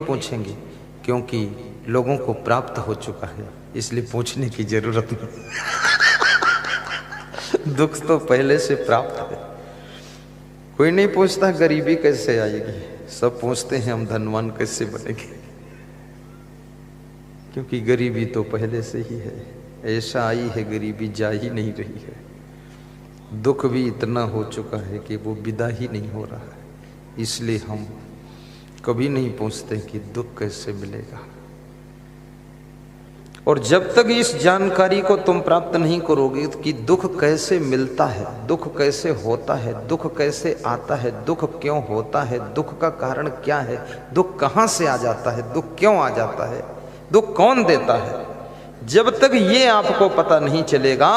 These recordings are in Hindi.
पूछेंगे क्योंकि लोगों को प्राप्त हो चुका है, इसलिए पूछने की जरूरत नहीं। दुख तो पहले से प्राप्त है। कोई नहीं पूछता गरीबी कैसे आएगी, सब पूछते हैं हम धनवान कैसे बनेंगे, क्योंकि गरीबी तो पहले से ही है। ऐसा आई है गरीबी, जा ही नहीं रही है। दुख भी इतना हो चुका है कि वो विदा ही नहीं हो रहा है, इसलिए हम कभी नहीं पूछते कि दुख कैसे मिलेगा। और जब तक इस जानकारी को तुम प्राप्त नहीं करोगे कि दुख कैसे मिलता है, दुख कैसे होता है, दुख कैसे आता है, दुख क्यों होता है, दुख का कारण क्या है, दुख कहां से आ जाता है, दुख क्यों आ जाता है, दुख कौन देता है, जब तक ये आपको पता नहीं चलेगा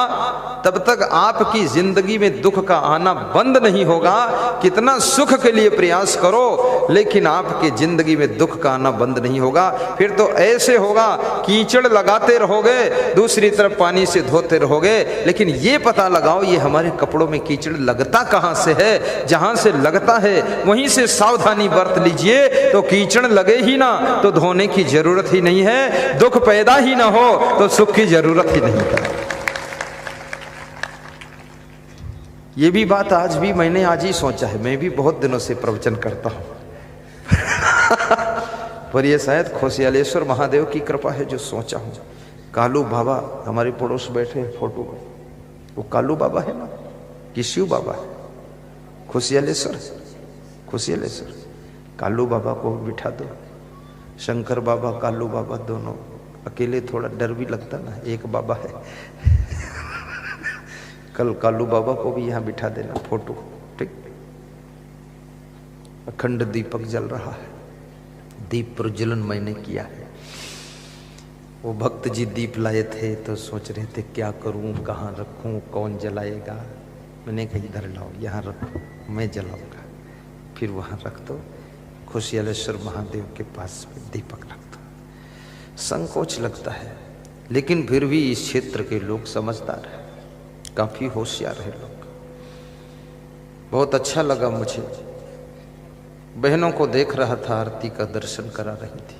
तब तक आपकी जिंदगी में दुख का आना बंद नहीं होगा। कितना सुख के लिए प्रयास करो लेकिन आपकी जिंदगी में दुख का आना बंद नहीं होगा। फिर तो ऐसे होगा, कीचड़ लगाते रहोगे, दूसरी तरफ पानी से धोते रहोगे, लेकिन ये पता लगाओ ये हमारे कपड़ों में कीचड़ लगता कहां से है। जहां से लगता है वहीं से सावधानी बरत लीजिए, तो कीचड़ लगे ही ना तो धोने की जरूरत ही नहीं है, दुख पैदा ही ना हो तो सुख की जरूरत ही नहीं है। ये भी बात मैंने आज ही सोचा है। मैं भी बहुत दिनों से प्रवचन करता हूं पर ये शायद खोसियालेश्वर महादेव की कृपा है जो सोचा हूं। कालू बाबा हमारे पड़ोस बैठे फोटो में, वो कालू बाबा है ना कि शिव बाबा है? खोसियालेश्वर कालू बाबा को बिठा दो, शंकर बाबा कालू बाबा दोनों। अकेले थोड़ा डर भी लगता ना, एक बाबा है। कल कालू बाबा को भी यहां बिठा देना फोटो, ठीक। अखंड दीपक जल रहा है, दीप प्रज्वलन मैंने किया है। वो भक्त जी दीप लाए थे तो सोच रहे थे क्या करूं, कहाँ रखूं, कौन जलाएगा। मैंने कहा इधर लाओ, यहाँ रखो, मैं जलाऊंगा। फिर वहां रख दो, खोसियालेश्वर महादेव के पास में दीपक रख दो। संकोच लगता है लेकिन फिर भी इस क्षेत्र के लोग समझदार हैं, काफी होशियार है लोग। बहुत अच्छा लगा मुझे, बहनों को देख रहा था आरती का दर्शन करा रही थी,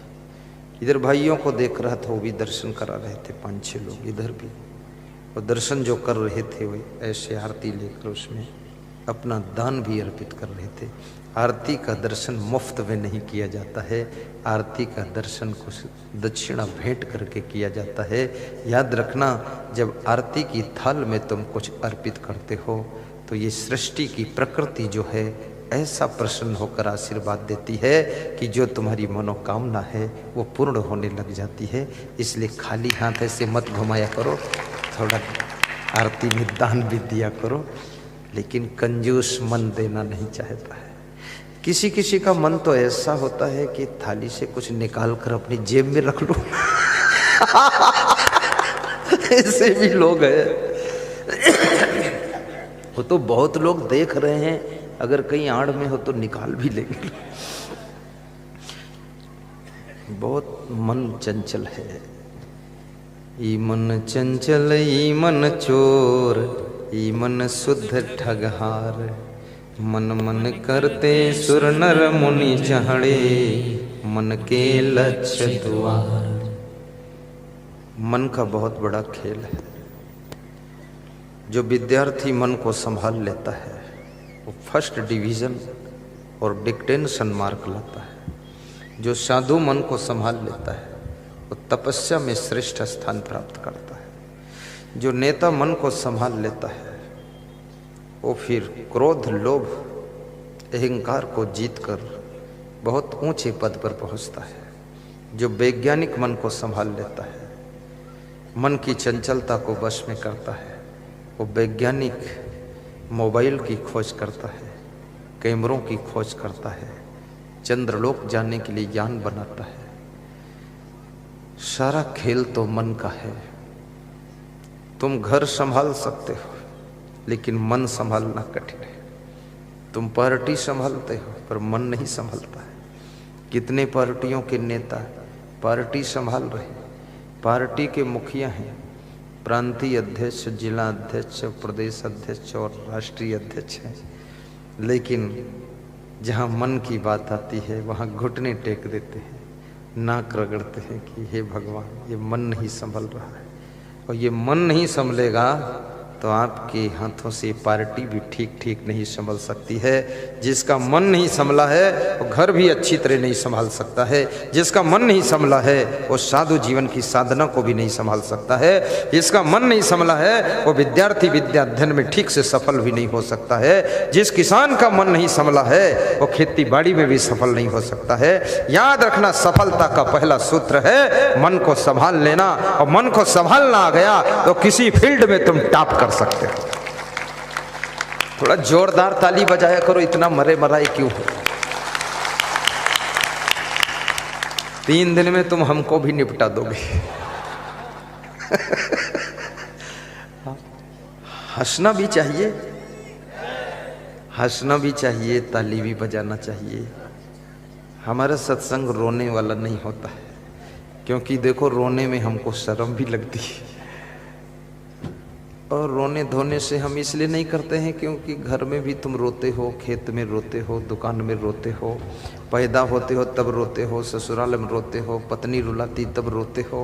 इधर भाइयों को देख रहा था वो भी दर्शन करा रहे थे, 5-6 लोग इधर भी। और दर्शन जो कर रहे थे वे ऐसे आरती लेकर उसमें अपना दान भी अर्पित कर रहे थे। आरती का दर्शन मुफ्त में नहीं किया जाता है, आरती का दर्शन कुछ दक्षिणा भेंट करके किया जाता है। याद रखना, जब आरती की थाल में तुम कुछ अर्पित करते हो तो ये सृष्टि की प्रकृति जो है ऐसा प्रसन्न होकर आशीर्वाद देती है कि जो तुम्हारी मनोकामना है वो पूर्ण होने लग जाती है। इसलिए खाली हाथ ऐसे मत घुमाया करो, थोड़ा आरती में दान भी दिया करो, लेकिन कंजूस मन देना नहीं चाहता है। किसी किसी का मन तो ऐसा होता है कि थाली से कुछ निकाल कर अपनी जेब में रख लो। ऐसे भी लोग हैं। वो तो बहुत लोग देख रहे हैं, अगर कहीं आड़ में हो तो निकाल भी लेंगे। बहुत मन चंचल है। ई मन चंचल ई मन चोर, ई मन शुद्ध ठगहार, मन मन करते सुर नर मुनि चढ़े, मन के लक्ष्य द्वार। मन का बहुत बड़ा खेल है। जो विद्यार्थी मन को संभाल लेता है वो फर्स्ट डिवीज़न और डिक्टेंशन मार्क लाता है। जो साधु मन को संभाल लेता है वो तपस्या में श्रेष्ठ स्थान प्राप्त करता है। जो नेता मन को संभाल लेता है वो फिर क्रोध, लोभ, अहंकार को जीतकर बहुत ऊंचे पद पर पहुंचता है। जो वैज्ञानिक मन को संभाल लेता है, मन की चंचलता को वश में करता है, वो वैज्ञानिक मोबाइल की खोज करता है, कैमरों की खोज करता है, चंद्रलोक जाने के लिए यान बनाता है। सारा खेल तो मन का है। तुम घर संभाल सकते हो लेकिन मन संभालना कठिन है। तुम पार्टी संभालते हो पर मन नहीं संभलता है। कितने पार्टियों के नेता पार्टी संभाल रहे, पार्टी के मुखिया हैं, प्रांतीय अध्यक्ष, जिला अध्यक्ष, प्रदेश अध्यक्ष और राष्ट्रीय अध्यक्ष हैं, लेकिन जहां मन की बात आती है वहां घुटने टेक देते हैं। नाक रगड़ते हैं कि हे भगवान, ये मन नहीं संभल रहा है। और ये मन नहीं संभलेगा तो आपके हाथों से पार्टी भी ठीक ठीक नहीं संभल सकती है। जिसका मन नहीं संभला है वो घर भी अच्छी तरह नहीं संभाल सकता है। जिसका मन नहीं संभला है वो साधु जीवन की साधना को भी नहीं संभाल सकता है। जिसका मन नहीं संभला है वो विद्यार्थी विद्या अध्ययन में ठीक से सफल भी नहीं हो सकता है। जिस किसान का मन नहीं संभला है वो खेती बाड़ी में भी सफल नहीं हो सकता है। याद रखना, सफलता का पहला सूत्र है मन को संभाल लेना। और मन को संभालना आ गया तो किसी फील्ड में तुम टॉप कर सकते हो। थोड़ा जोरदार ताली बजाया करो, इतना मरे मराए क्यों हो। 3 दिन में तुम हमको भी निपटा दोगे। हंसना भी चाहिए, हंसना भी चाहिए, ताली भी बजाना चाहिए। हमारा सत्संग रोने वाला नहीं होता है, क्योंकि देखो रोने में हमको शर्म भी लगती है। और रोने धोने से हम इसलिए नहीं करते हैं क्योंकि घर में भी तुम रोते हो, खेत में रोते हो, दुकान में रोते हो, पैदा होते हो तब रोते हो, ससुराल में रोते हो, पत्नी रुलाती तब रोते हो।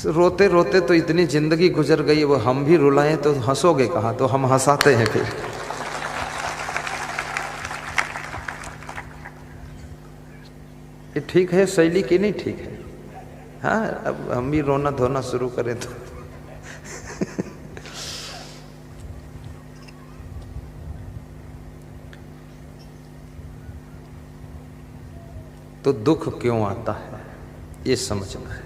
रोते रोते तो इतनी जिंदगी गुजर गई, वो हम भी रुलाएं तो हंसोगे कहाँ, तो हम हंसाते हैं फिर। ये ठीक है शैली की नहीं ठीक है? हाँ, अब हम भी रोना धोना शुरू करें तो दुख क्यों आता है ये समझना है।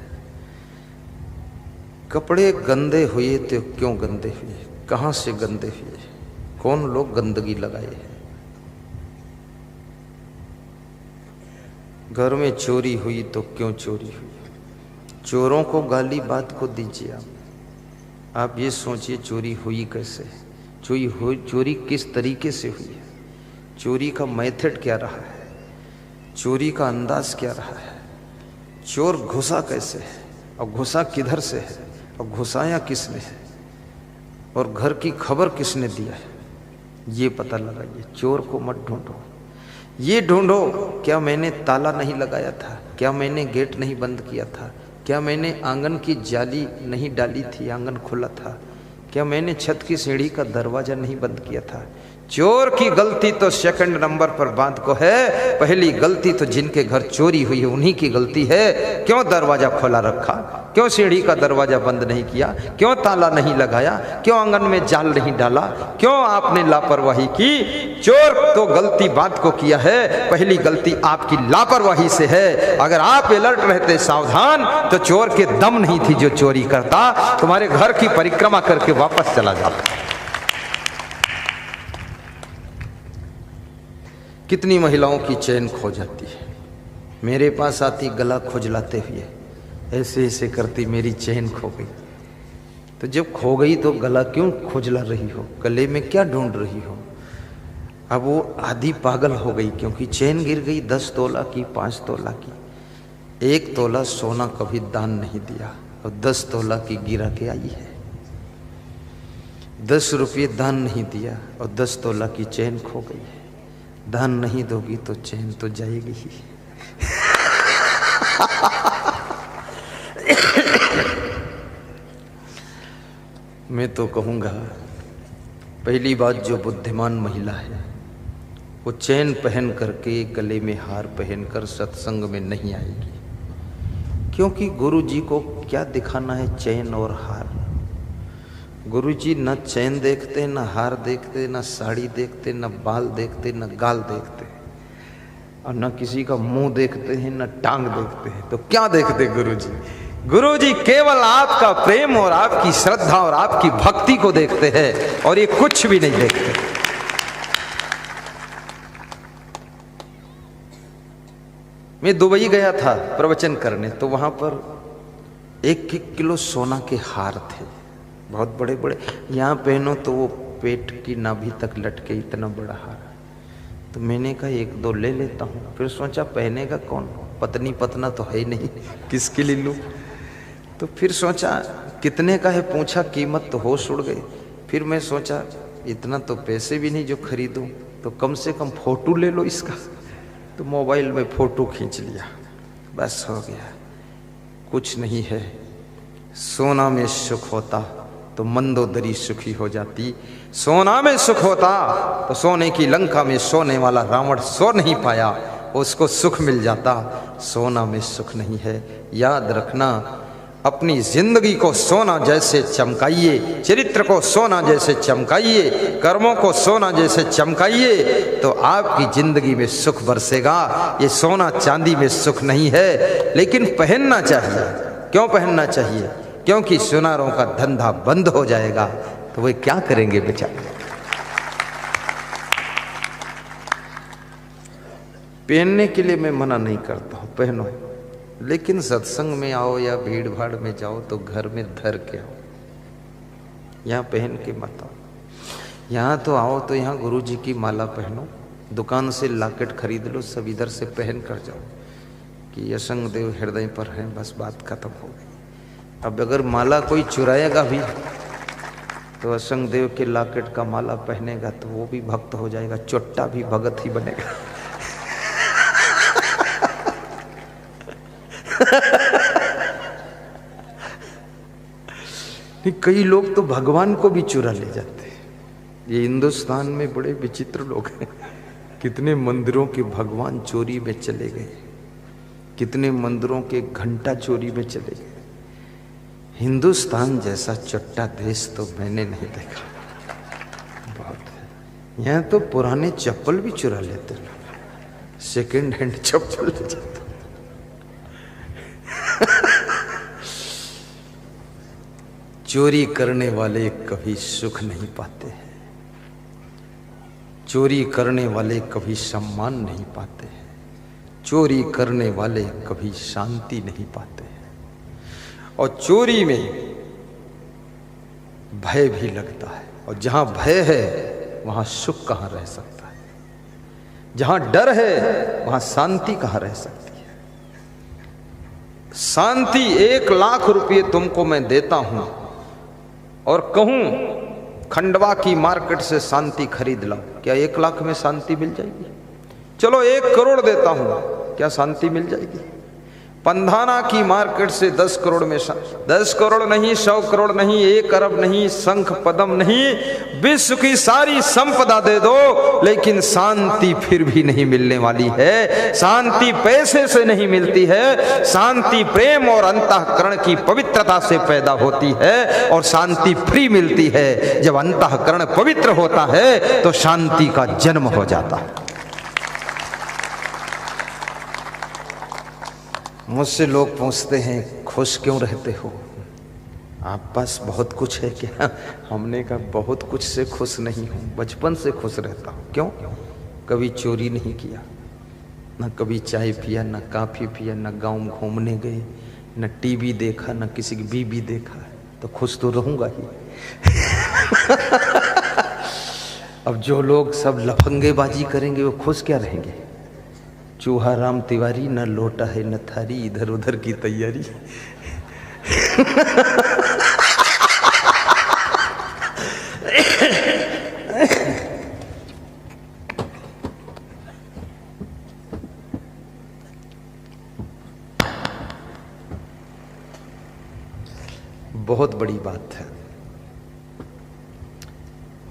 कपड़े गंदे हुए तो क्यों गंदे हुए, कहाँ से गंदे हुए, कौन लोग गंदगी लगाए हैं। घर में चोरी हुई तो क्यों चोरी हुई, चोरों को गाली बात को दीजिए। आप ये सोचिए चोरी हुई कैसे, चोरी किस तरीके से हुई है, चोरी का मेथड क्या रहा है, चोरी का अंदाज क्या रहा है, चोर घुसा कैसे है और घुसा किधर से है और घुसाया किसने है और घर की खबर किसने दिया है, ये पता लगाइए। चोर को मत ढूंढो, ये ढूंढो क्या मैंने ताला नहीं लगाया था, क्या मैंने गेट नहीं बंद किया था, क्या मैंने आंगन की जाली नहीं डाली थी, आंगन खुला था, क्या मैंने छत की सीढ़ी का दरवाजा नहीं बंद किया था। चोर की गलती तो सेकंड नंबर पर बात को है, पहली गलती तो जिनके घर चोरी हुई है उन्हीं की गलती है। क्यों दरवाजा खोला रखा, क्यों सीढ़ी का दरवाजा बंद नहीं किया, क्यों ताला नहीं लगाया, क्यों आंगन में जाल नहीं डाला, क्यों आपने लापरवाही की। चोर तो गलती बात को किया है, पहली गलती आपकी लापरवाही से है। अगर आप अलर्ट रहते, सावधान, तो चोर के दम नहीं थी जो चोरी करता, तुम्हारे घर की परिक्रमा करके वापस चला जाता। कितनी महिलाओं की चैन खो जाती है, मेरे पास आती गला खुजलाते हुए, ऐसे ऐसे करती मेरी चैन खो गई। तो जब खो गई तो गला क्यों खुजला रही हो, गले में क्या ढूंढ रही हो। अब वो आधी पागल हो गई क्योंकि चैन गिर गई 10 तोला की, 5 तोला की। 1 तोला सोना कभी दान नहीं दिया और 10 तोला की गिरा के आई है। 10 रुपये दान नहीं दिया और 10 तोला की चैन खो गई है। दान नहीं दोगी तो चैन तो जाएगी ही। मैं तो कहूँगा पहली बात, जो बुद्धिमान महिला है वो चैन पहन करके, गले में हार पहनकर सत्संग में नहीं आएगी, क्योंकि गुरु जी को क्या दिखाना है चैन और हार। गुरु जी न चैन देखते, न हार देखते, न साड़ी देखते, न बाल देखते, न गाल देखते, और न किसी का मुंह देखते हैं, न टांग देखते हैं। तो क्या देखते गुरु जी? गुरु जी केवल आपका प्रेम और आपकी श्रद्धा और आपकी भक्ति को देखते हैं, और ये कुछ भी नहीं देखते। मैं दुबई गया था प्रवचन करने, तो वहां पर 1-1 किलो सोना के हार थे, बहुत बड़े बड़े। यहाँ पहनो तो वो पेट की नाभि तक लटके, इतना बड़ा हार। तो मैंने कहा 1-2 ले लेता हूँ। फिर सोचा पहनेगा कौन, पत्नी पतना तो है ही नहीं, किसके लिए लूँ। तो फिर सोचा कितने का है, पूछा कीमत, तो होश उड़ गई। फिर मैं सोचा इतना तो पैसे भी नहीं जो खरीदूँ, तो कम से कम फोटो ले लो इसका। तो मोबाइल में फ़ोटो खींच लिया, बस हो गया, कुछ नहीं है। सोना में सुख होता तो मंदोदरी सुखी हो जाती, सोना में सुख होता तो सोने की लंका में सोने वाला रावण सो नहीं पाया, उसको सुख मिल जाता। सोना में सुख नहीं है, याद रखना। अपनी जिंदगी को सोना जैसे चमकाइए, चरित्र को सोना जैसे चमकाइए, कर्मों को सोना जैसे चमकाइए, तो आपकी जिंदगी में सुख बरसेगा। ये सोना चांदी में सुख नहीं है, लेकिन पहनना चाहिए। क्यों पहनना चाहिए? क्योंकि सुनारों का धंधा बंद हो जाएगा तो वे क्या करेंगे बेचारे। पहनने के लिए मैं मना नहीं करता हूं, पहनो, लेकिन सत्संग में आओ या भीड़ भाड़ में जाओ तो घर में धर के आओ, यहाँ पहन के मत आओ। यहाँ तो आओ तो यहाँ गुरु जी की माला पहनो, दुकान से लॉकेट खरीद लो, सब इधर से पहन कर जाओ कि असंग देव हृदय पर है, बस बात खत्म हो गई। अब अगर माला कोई चुराएगा भी तो असंग देव के लॉकेट का माला पहनेगा तो वो भी भक्त हो जाएगा, चोट्टा भी भगत ही बनेगा। कई लोग तो भगवान को भी चुरा ले जाते हैं। ये हिंदुस्तान में बड़े विचित्र लोग हैं। कितने मंदिरों के भगवान चोरी में चले गए, कितने मंदिरों के घंटा चोरी में चले गए। हिंदुस्तान जैसा चट्टा देश तो मैंने नहीं देखा, बहुत है। यहाँ तो पुराने चप्पल भी चुरा लेते लोग, सेकेंड हैंड चप्पल ले जाते। चोरी करने वाले कभी सुख नहीं पाते हैं, चोरी करने वाले कभी सम्मान नहीं पाते हैं, चोरी करने वाले कभी शांति नहीं पाते हैं। और चोरी में भय भी लगता है, और जहां भय है वहां सुख कहां रह सकता है, जहां डर है वहां शांति कहां रह सकती है। शांति 1 लाख रुपये तुमको मैं देता हूं और कहूं खंडवा की मार्केट से शांति खरीद लो, क्या 1 लाख में शांति मिल जाएगी? चलो 1 करोड़ देता हूं, क्या शांति मिल जाएगी? पंधाना की मार्केट से 10 करोड़ में 10 करोड़ नहीं, 100 करोड़ नहीं, 1 अरब नहीं, शंख पदम नहीं, विश्व की सारी संपदा दे दो, लेकिन शांति फिर भी नहीं मिलने वाली है। शांति पैसे से नहीं मिलती है, शांति प्रेम और अंतःकरण की पवित्रता से पैदा होती है, और शांति फ्री मिलती है। जब अंतःकरण पवित्र होता है तो शांति का जन्म हो जाता है। मुझसे लोग पूछते हैं खुश क्यों रहते हो, आप पास बहुत कुछ है क्या? हमने कहा बहुत कुछ से खुश नहीं हूँ, बचपन से खुश रहता हूँ। क्यों? कभी चोरी नहीं किया, न कभी चाय पिया, न कॉफी पिया, न गाँव घूमने गए, न टीवी देखा, न किसी की बीबी देखा, तो खुश तो रहूँगा ही। अब जो लोग सब लफंगेबाजी करेंगे वो खुश क्या रहेंगे? चूहा राम तिवारी, न लोटा है न थारी, इधर उधर की तैयारी। बहुत बड़ी बात है।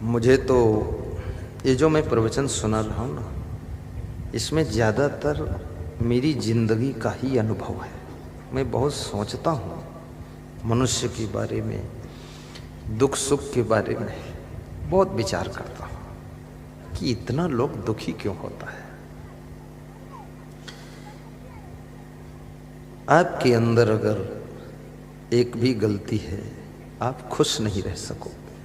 मुझे तो ये जो मैं प्रवचन सुना रहा हूं ना, इसमें ज़्यादातर मेरी जिंदगी का ही अनुभव है। मैं बहुत सोचता हूँ मनुष्य के बारे में, दुख सुख के बारे में बहुत विचार करता हूँ कि इतना लोग दुखी क्यों होता है। आपके अंदर अगर एक भी गलती है, आप खुश नहीं रह सकोगे,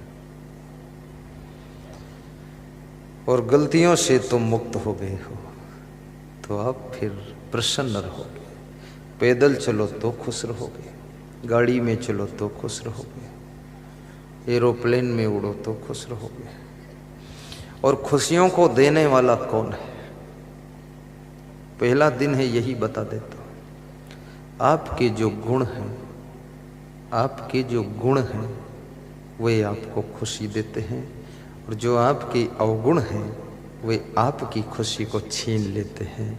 और गलतियों से तुम मुक्त हो गए हो तो आप फिर प्रसन्न रहोगे। पैदल चलो तो खुश रहोगे, गाड़ी में चलो तो खुश रहोगे, एरोप्लेन में उड़ो तो खुश रहोगे। और खुशियों को देने वाला कौन है? पहला दिन है, यही बता देता हूं। आपके जो गुण हैं, आपके जो गुण हैं वे आपको खुशी देते हैं, और जो आपके अवगुण हैं वे आपकी खुशी को छीन लेते हैं।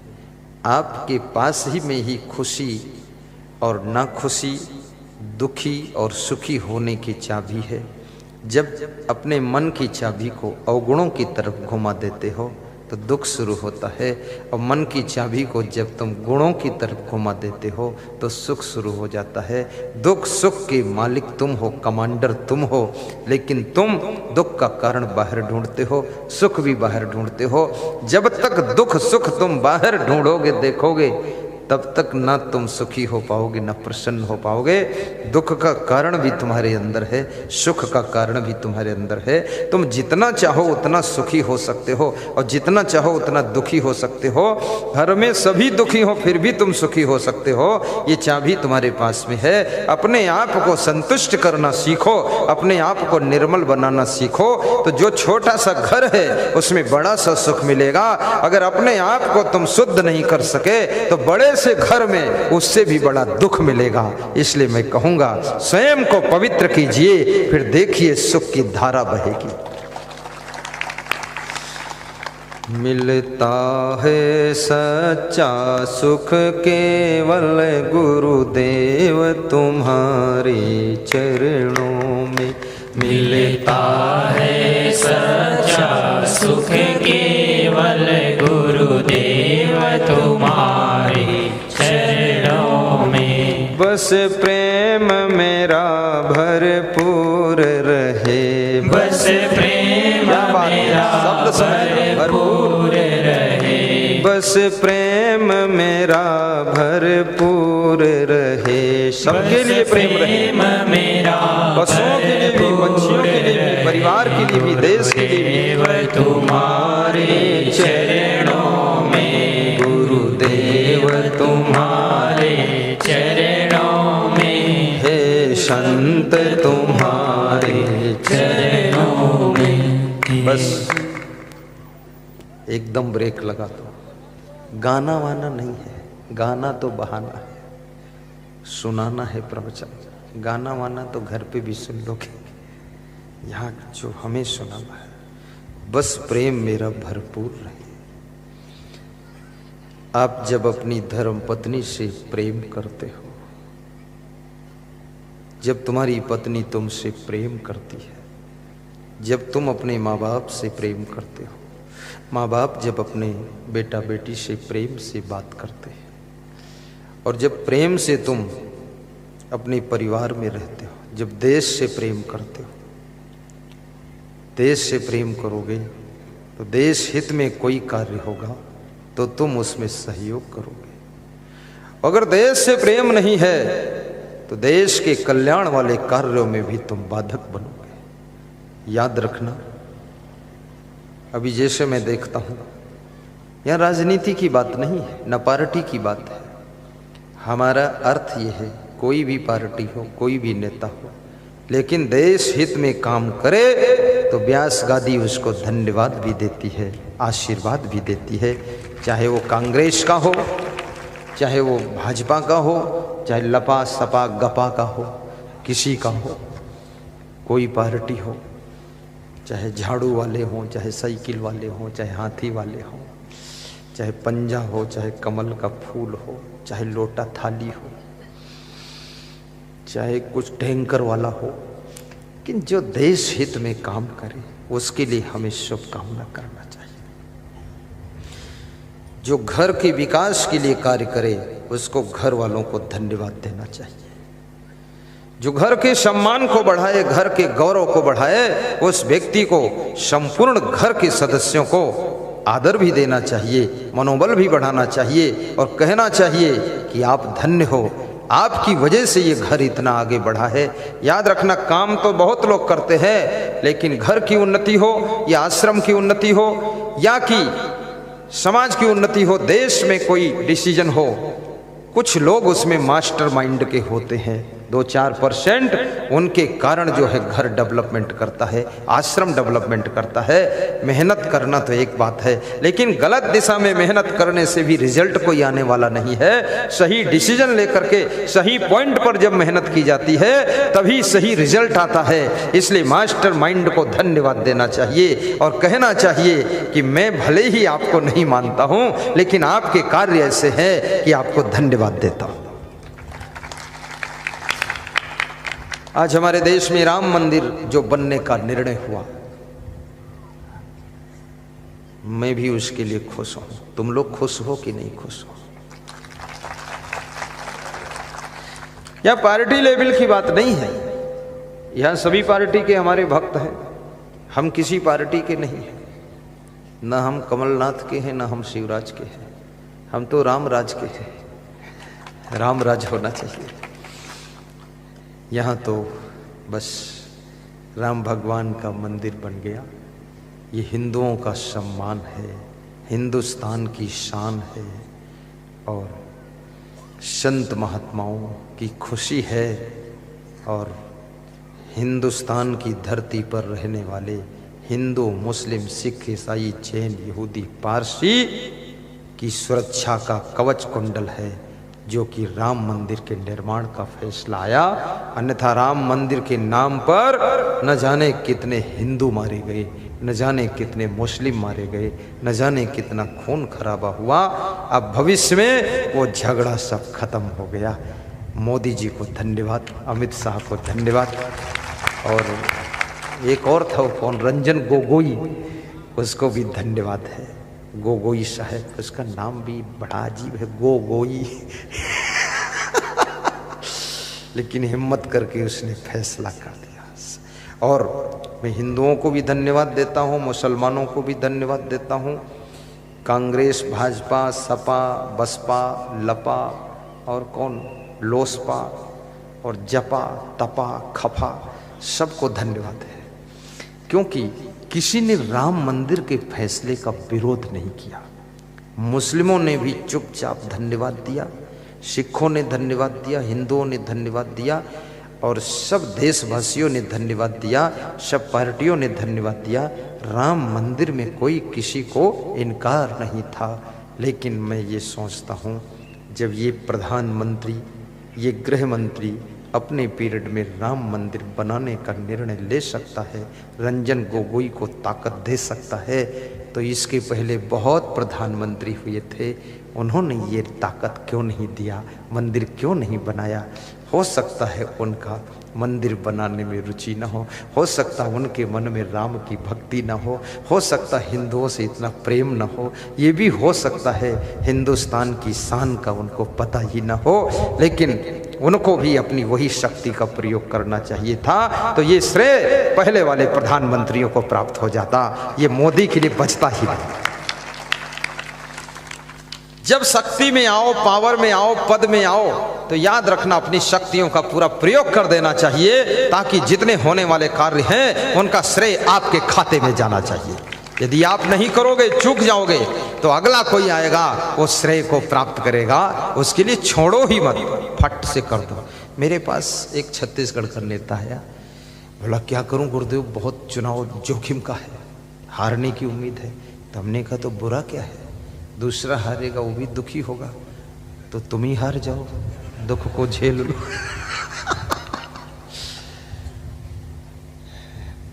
आपके पास ही में ही खुशी और ना खुशी, दुखी और सुखी होने की चाबी है। जब अपने मन की चाबी को अवगुणों की तरफ घुमा देते हो तो दुख शुरू होता है, और मन की चाबी को जब तुम गुणों की तरफ घुमा देते हो तो सुख शुरू हो जाता है। दुख सुख के मालिक तुम हो, कमांडर तुम हो, लेकिन तुम दुख का कारण बाहर ढूंढते हो, सुख भी बाहर ढूंढते हो। जब तक दुख सुख तुम बाहर ढूंढोगे देखोगे, तब तक ना तुम सुखी हो पाओगे, ना प्रसन्न हो पाओगे। दुख का कारण भी तुम्हारे अंदर है, सुख का कारण भी तुम्हारे अंदर है। तुम जितना चाहो उतना सुखी हो सकते हो, और जितना चाहो उतना दुखी हो सकते हो। घर में सभी दुखी हो फिर भी तुम सुखी हो सकते हो। ये चाबी तुम्हारे पास में है। अपने आप को संतुष्ट करना सीखो, अपने आप को निर्मल बनाना सीखो, तो जो छोटा सा घर है उसमें बड़ा सा सुख मिलेगा। अगर अपने आप को तुम शुद्ध नहीं कर सके तो बड़े से घर में उससे भी बड़ा दुख मिलेगा। इसलिए मैं कहूंगा स्वयं को पवित्र कीजिए, फिर देखिए सुख की धारा बहेगी। मिलता है सच्चा सुख केवल गुरुदेव तुम्हारे चरणों में। मिलता है सच्चा सुख केवल गुरुदेव तुम्हारे चरणों में। बस प्रेम मेरा भरपूर रहे, बस प्रेम मेरा भरपूर रहे, बस प्रेम मेरा भरपूर रहे। सबके लिए प्रेम रहे, मेरा पशुओं के लिए भी, पंछियों के लिए भी, परिवार के लिए भी, देश के लिए भी। तुम्हारे चरणों में गुरुदेव तुम्हारे चरणों में, हे संत तुम्हारे चरणों में। बस एकदम ब्रेक लगा दो। गाना वाना नहीं है, गाना तो बहाना है, सुनाना है प्रवचन। गाना वाना तो घर पे भी सुन लोगे, यहाँ जो हमें सुनाना है। बस प्रेम मेरा भरपूर रहे। आप जब अपनी धर्म पत्नी से प्रेम करते हो, जब तुम्हारी पत्नी तुमसे प्रेम करती है, जब तुम अपने माँ बाप से प्रेम करते हो, माँ बाप जब अपने बेटा बेटी से प्रेम से बात करते हैं, और जब प्रेम से तुम अपने परिवार में रहते हो, जब देश से प्रेम करते हो, देश से प्रेम करोगे तो देश हित में कोई कार्य होगा तो तुम उसमें सहयोग करोगे। अगर देश से प्रेम नहीं है तो देश के कल्याण वाले कार्यों में भी तुम बाधक बनोगे। याद रखना, अभी जैसे मैं देखता हूँ, यहाँ राजनीति की बात नहीं है, न पार्टी की बात है। हमारा अर्थ ये है, कोई भी पार्टी हो, कोई भी नेता हो, लेकिन देश हित में काम करे तो व्यास गादी उसको धन्यवाद भी देती है, आशीर्वाद भी देती है। चाहे वो कांग्रेस का हो, चाहे वो भाजपा का हो, चाहे लपा सपा गपा का हो, किसी का हो, कोई पार्टी हो, चाहे झाड़ू वाले हों, चाहे साइकिल वाले हों, चाहे हाथी वाले हों, चाहे पंजा हो, चाहे कमल का फूल हो, चाहे लोटा थाली हो, चाहे कुछ टैंकर वाला हो, लेकिन जो देश हित में काम करे उसके लिए हमें शुभकामना करना चाहिए। जो घर के विकास के लिए कार्य करे उसको घर वालों को धन्यवाद देना चाहिए। जो घर के सम्मान को बढ़ाए, घर के गौरव को बढ़ाए, उस व्यक्ति को, संपूर्ण घर के सदस्यों को आदर भी देना चाहिए, मनोबल भी बढ़ाना चाहिए, और कहना चाहिए कि आप धन्य हो, आपकी वजह से ये घर इतना आगे बढ़ा है। याद रखना, काम तो बहुत लोग करते हैं, लेकिन घर की उन्नति हो या आश्रम की उन्नति हो या कि समाज की उन्नति हो, देश में कोई डिसीजन हो, कुछ लोग उसमें मास्टरमाइंड के होते हैं, 2-4% उनके कारण जो है घर डेवलपमेंट करता है, आश्रम डेवलपमेंट करता है। मेहनत करना तो एक बात है, लेकिन गलत दिशा में मेहनत करने से भी रिजल्ट कोई आने वाला नहीं है। सही डिसीजन लेकर के सही पॉइंट पर जब मेहनत की जाती है तभी सही रिजल्ट आता है। इसलिए मास्टर माइंड को धन्यवाद देना चाहिए और कहना चाहिए कि मैं भले ही आपको नहीं मानता हूं, लेकिन आपके कार्य ऐसे हैं कि आपको धन्यवाद देता हूं। आज हमारे देश में राम मंदिर जो बनने का निर्णय हुआ, मैं भी उसके लिए खुश हूं। तुम लोग खुश हो कि नहीं खुश हो? यह पार्टी लेवल की बात नहीं है, यहां सभी पार्टी के हमारे भक्त हैं। हम किसी पार्टी के नहीं हैं, न हम कमलनाथ के हैं, न हम शिवराज के हैं। हम तो राम राज के हैं। राम राज होना चाहिए। यहाँ तो बस राम भगवान का मंदिर बन गया। ये हिंदुओं का सम्मान है, हिंदुस्तान की शान है और संत महात्माओं की खुशी है। और हिंदुस्तान की धरती पर रहने वाले हिंदू, मुस्लिम, सिख, ईसाई, जैन, यहूदी, पारसी की सुरक्षा का कवच कुंडल है जो कि राम मंदिर के निर्माण का फैसला आया। अन्यथा राम मंदिर के नाम पर न जाने कितने हिंदू मारे गए, न जाने कितने मुस्लिम मारे गए, न जाने कितना खून खराबा हुआ। अब भविष्य में वो झगड़ा सब खत्म हो गया। मोदी जी को धन्यवाद, अमित शाह को धन्यवाद। और एक और था, वो कौन, रंजन गोगोई, उसको भी धन्यवाद है। गोगोई साहब, उसका नाम भी बड़ा अजीब है, गोगोई लेकिन हिम्मत करके उसने फैसला कर दिया। और मैं हिंदुओं को भी धन्यवाद देता हूँ, मुसलमानों को भी धन्यवाद देता हूँ। कांग्रेस, भाजपा, सपा, बसपा, लपा और कौन, लोसपा और जपा, तपा, खफा, सबको धन्यवाद है। क्योंकि किसी ने राम मंदिर के फैसले का विरोध नहीं किया। मुस्लिमों ने भी चुपचाप धन्यवाद दिया, सिखों ने धन्यवाद दिया, हिंदुओं ने धन्यवाद दिया और सब देशवासियों ने धन्यवाद दिया, सब पार्टियों ने धन्यवाद दिया। राम मंदिर में कोई किसी को इनकार नहीं था। लेकिन मैं ये सोचता हूँ, जब ये प्रधानमंत्री, ये गृह मंत्री अपने पीरियड में राम मंदिर बनाने का निर्णय ले सकता है, रंजन गोगोई को ताकत दे सकता है, तो इसके पहले बहुत प्रधानमंत्री हुए थे, उन्होंने ये ताकत क्यों नहीं दिया, मंदिर क्यों नहीं बनाया? हो सकता है उनका मंदिर बनाने में रुचि न हो सकता है उनके मन में राम की भक्ति न हो सकता है हिंदुओं से इतना प्रेम न हो, ये भी हो सकता है हिंदुस्तान की शान का उनको पता ही न हो। लेकिन उनको भी अपनी वही शक्ति का प्रयोग करना चाहिए था, तो ये श्रेय पहले वाले प्रधानमंत्रियों को प्राप्त हो जाता, ये मोदी के लिए बचता ही नहीं। जब शक्ति में आओ, पावर में आओ, पद में आओ, तो याद रखना अपनी शक्तियों का पूरा प्रयोग कर देना चाहिए, ताकि जितने होने वाले कार्य हैं उनका श्रेय आपके खाते में जाना चाहिए। यदि आप नहीं करोगे, चूक जाओगे, तो अगला कोई आएगा, वो श्रेय को प्राप्त करेगा। उसके लिए छोड़ो ही मत, फट से कर दो। मेरे पास एक छत्तीसगढ़ का नेता आया, बोला क्या करूं गुरुदेव, बहुत चुनाव जोखिम का है, हारने की उम्मीद है। तो हमने कहा तो बुरा क्या है, दूसरा हारेगा वो भी दुखी होगा, तो तुम ही हार जाओ, दुख को झेल लो।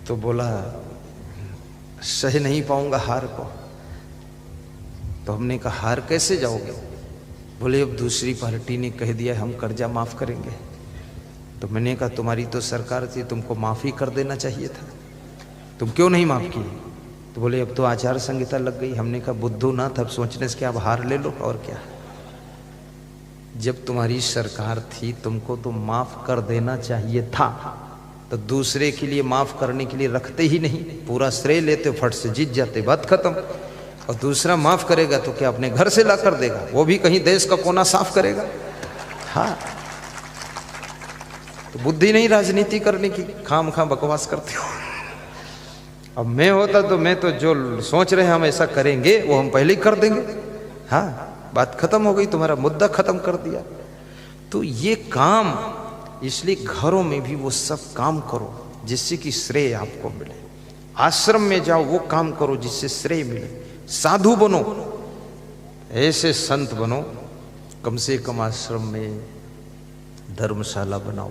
तो बोला सह नहीं पाऊंगा हार को। तो हमने कहा हार कैसे जाओगे? बोले अब दूसरी पार्टी ने कह दिया हम कर्जा माफ करेंगे। तो मैंने कहा तुम्हारी तो सरकार थी, तुमको माफी कर देना चाहिए था, तुम क्यों नहीं माफ किए? तो बोले अब तो आचार संहिता लग गई। हमने कहा बुद्धू ना था, अब सोचने से क्या, अब हार ले लो और क्या। जब तुम्हारी सरकार थी तुमको तो माफ कर देना चाहिए था, तो दूसरे के लिए माफ करने के लिए रखते ही नहीं, पूरा श्रेय लेते, फट से जीत जाते, बात खत्म। और दूसरा माफ करेगा तो क्या अपने घर से ला कर देगा, वो भी कहीं देश का कोना साफ करेगा। हाँ, तो बुद्धि नहीं राजनीति करने की, खाम खाम बकवास करते हो। अब मैं होता तो मैं तो जो सोच रहे हैं हम ऐसा करेंगे वो हम पहले ही कर देंगे। हाँ, बात खत्म हो गई, तुम्हारा मुद्दा खत्म कर दिया। तो ये काम इसलिए घरों में भी वो सब काम करो जिससे कि श्रेय आपको मिले। आश्रम में जाओ, वो काम करो जिससे श्रेय मिले। साधु बनो, ऐसे संत बनो, कम से कम आश्रम में धर्मशाला बनाओ,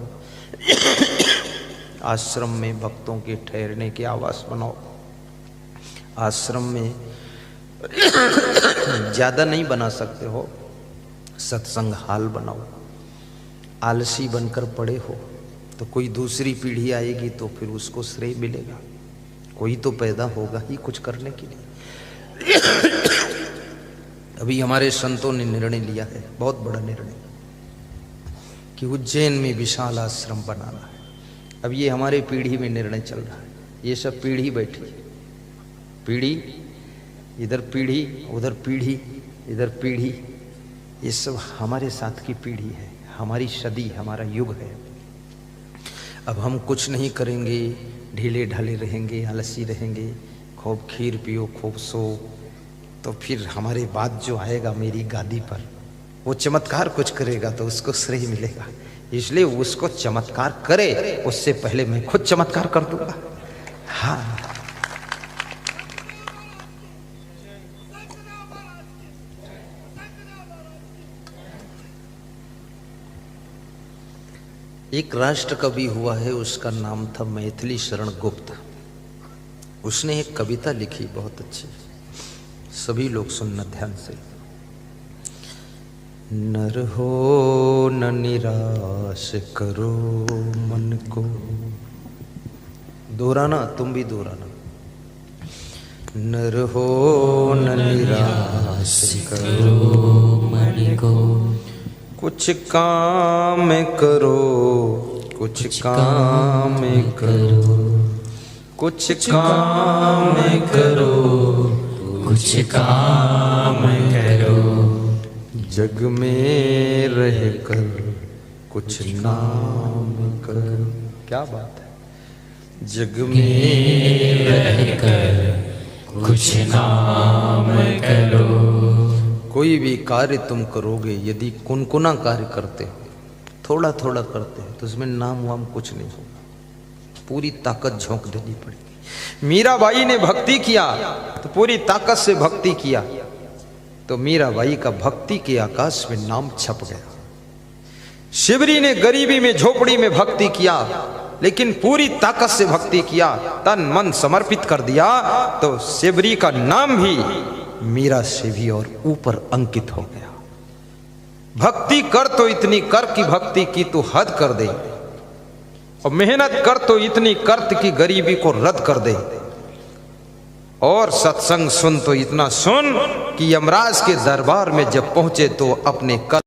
आश्रम में भक्तों के ठहरने के आवास बनाओ, आश्रम में ज्यादा नहीं बना सकते हो, सत्संग हाल बनाओ। आलसी बनकर पड़े हो तो कोई दूसरी पीढ़ी आएगी तो फिर उसको श्रेय मिलेगा, कोई तो पैदा होगा ही कुछ करने के लिए। अभी हमारे संतों ने निर्णय लिया है, बहुत बड़ा निर्णय, कि उज्जैन में विशाल आश्रम बनाना है। अब ये हमारे पीढ़ी में निर्णय चल रहा है। ये सब पीढ़ी बैठी है, पीढ़ी इधर, पीढ़ी उधर, पीढ़ी इधर, पीढ़ी, ये सब हमारे साथ की पीढ़ी है, हमारी सदी, हमारा युग है। अब हम कुछ नहीं करेंगे, ढीले ढाले रहेंगे, आलसी रहेंगे, खूब खीर पियो, खूब सो, तो फिर हमारे बाद जो आएगा मेरी गादी पर, वो चमत्कार कुछ करेगा तो उसको श्रेय मिलेगा। इसलिए उसको चमत्कार करे उससे पहले मैं खुद चमत्कार कर दूंगा। हाँ, एक राष्ट्र कवि हुआ है, उसका नाम था मैथिली शरण गुप्त। उसने एक कविता लिखी बहुत अच्छी, सभी लोग सुनना ध्यान से। नर हो न निराश करो मन को, दोहराना, तुम भी दोहराना। नर हो न निराश करो मन को, कुछ काम करो, कुछ काम करो, कुछ काम करो, कुछ काम करो, जग में रह कर कुछ नाम करो। क्या बात है, जग में रह कर कुछ नाम करो। कोई भी कार्य तुम करोगे, यदि कुनकुना कार्य करते हो, थोड़ा थोड़ा करते हो, तो उसमें नाम वाम कुछ नहीं होगा, पूरी ताकत झोंक देनी पड़ेगी। मीराबाई ने भक्ति किया तो पूरी ताकत से भक्ति किया, तो मीराबाई का भक्ति के आकाश में नाम छप गया। शिवरी ने गरीबी में, झोपड़ी में भक्ति किया, लेकिन पूरी ताकत से भक्ति किया, तन मन समर्पित कर दिया, तो शिवरी का नाम भी मीरा से भी और ऊपर अंकित हो गया। भक्ति कर तो इतनी कर कि भक्ति की तू हद कर दे, और मेहनत कर तो इतनी कर कि गरीबी को रद्द कर दे, और सत्संग सुन तो इतना सुन कि यमराज के दरबार में जब पहुंचे तो अपने कल